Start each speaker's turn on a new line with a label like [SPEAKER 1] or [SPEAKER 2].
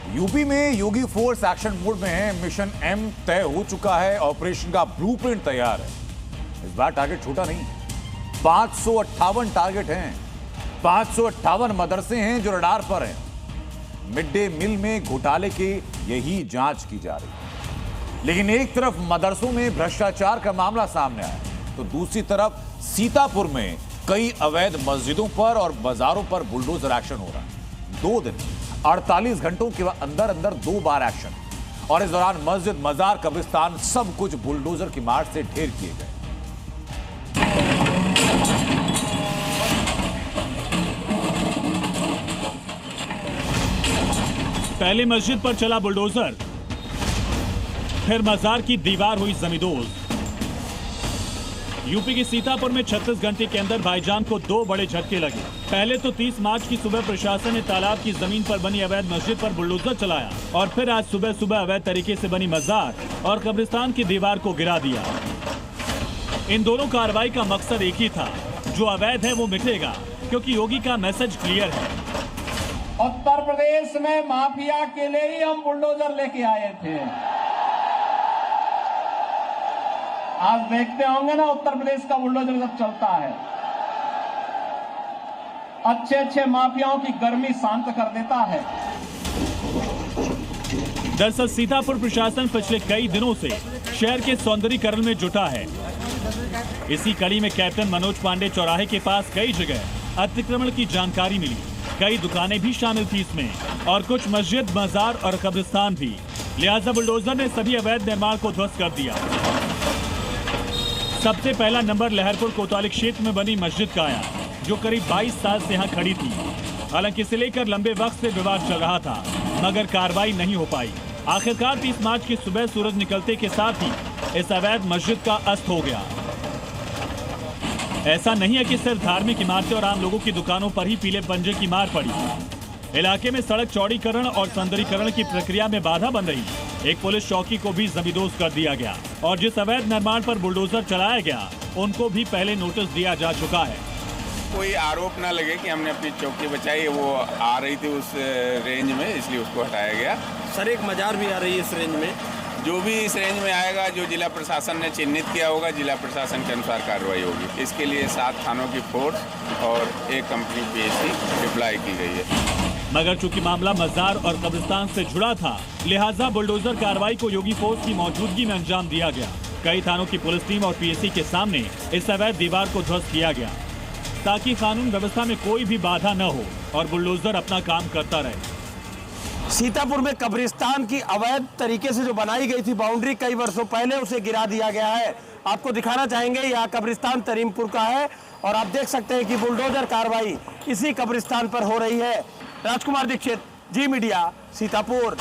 [SPEAKER 1] UP में योगी force action mode में है। मिशन एम तय हो चुका है। ऑपरेशन का ब्लूप्रिंट तैयार है। इस बार टारगेट छोटा नहीं, 558 टारगेट हैं। 558 मदरसे हैं जो रडार पर हैं। मिड डे मील में घोटाले की यही जांच की जा रही है। लेकिन एक तरफ मदरसों में भ्रष्टाचार का मामला सामने आया, तो दूसरी तरफ सीतापुर में कई अवैध मस्जिदों पर और बाजारों पर बुलडोजर एक्शन हो रहा है। 2 दिन 48 घंटों के अंदर अंदर 2 बार एक्शन, और इस दौरान मस्जिद, मजार, कब्रिस्तान सब कुछ बुलडोजर की मार से ढेर किए गए।
[SPEAKER 2] पहले मस्जिद पर चला बुलडोजर, फिर मजार की दीवार हुई जमींदोज। यूपी के सीतापुर में 36 घंटे के अंदर भाईजान को 2 बड़े झटके लगे। पहले तो 30 मार्च की सुबह प्रशासन ने तालाब की जमीन पर बनी अवैध मस्जिद पर बुलडोजर चलाया, और फिर आज सुबह सुबह अवैध तरीके से बनी मजार और कब्रिस्तान की दीवार को गिरा दिया। इन दोनों कार्रवाई का मकसद एक ही था, जो अवैध है वो मिटेगा, क्योंकि योगी का मैसेज क्लियर है।
[SPEAKER 3] उत्तर प्रदेश में माफिया के लिए ही हम बुलडोजर लेके आए थे। आज देखते होंगे ना उत्तर प्रदेश का बुलडोजर जब चलता है, अच्छे अच्छे माफियाओं की गर्मी शांत कर देता है।
[SPEAKER 2] दरअसल सीतापुर प्रशासन पिछले कई दिनों से शहर के सौंदर्यीकरण में जुटा है। इसी कड़ी में कैप्टन मनोज पांडे चौराहे के पास कई जगह अतिक्रमण की जानकारी मिली। कई दुकानें भी शामिल थी इसमें, और कुछ मस्जिद, मजार और कब्रिस्तान भी। लिहाजा बुलडोजर ने सभी अवैध निर्माण को ध्वस्त कर दिया। सबसे पहला नंबर लहरपुर कोतवाली क्षेत्र में बनी मस्जिद का आया, जो करीब 22 साल से यहाँ खड़ी थी। हालांकि इसे लेकर लंबे वक्त से विवाद चल रहा था, मगर कार्रवाई नहीं हो पाई। आखिरकार 30 मार्च की सुबह सूरज निकलते के साथ ही इस अवैध मस्जिद का अस्त हो गया। ऐसा नहीं है कि सिर्फ धार्मिक इमारतें और आम लोगों की दुकानों पर ही पीले पंजे की मार पड़ी। इलाके में सड़क चौड़ीकरण और सौंदर्यीकरण की प्रक्रिया में बाधा बन रही एक पुलिस चौकी को भी जमींदोज कर दिया गया, और जिस अवैध निर्माण पर बुलडोजर चलाया गया उनको भी पहले नोटिस दिया जा चुका है।
[SPEAKER 4] कोई आरोप ना लगे कि हमने अपनी चौकी बचाई, वो आ रही थी उस रेंज में, इसलिए उसको हटाया गया।
[SPEAKER 5] सर एक मजार भी आ रही है इस रेंज में।
[SPEAKER 4] जो भी इस रेंज में आएगा, जो जिला प्रशासन ने चिन्हित किया होगा, जिला प्रशासन के अनुसार कार्रवाई होगी। इसके लिए 7 थानों की फोर्स और 1 कंपनी पीएससी डिप्लॉय की गई है।
[SPEAKER 2] मगर चूंकि मामला मजार और कब्रिस्तान से जुड़ा था, लिहाजा बुलडोजर कार्रवाई को योगी फोर्स की मौजूदगी में अंजाम दिया गया। कई थानों की पुलिस टीम और पीएससी के सामने इस अवैध दीवार को ध्वस्त किया गया, ताकि कानून व्यवस्था में कोई भी बाधा न हो और बुलडोजर अपना काम करता रहे।
[SPEAKER 5] सीतापुर में कब्रिस्तान की अवैध तरीके से जो बनाई गई थी बाउंड्री कई वर्षों पहले, उसे गिरा दिया गया है। आपको दिखाना चाहेंगे, यहाँ कब्रिस्तान तरीमपुर का है, और आप देख सकते हैं कि बुलडोजर कार्रवाई इसी कब्रिस्तान पर हो रही है। राजकुमार दीक्षित, जी मीडिया, सीतापुर।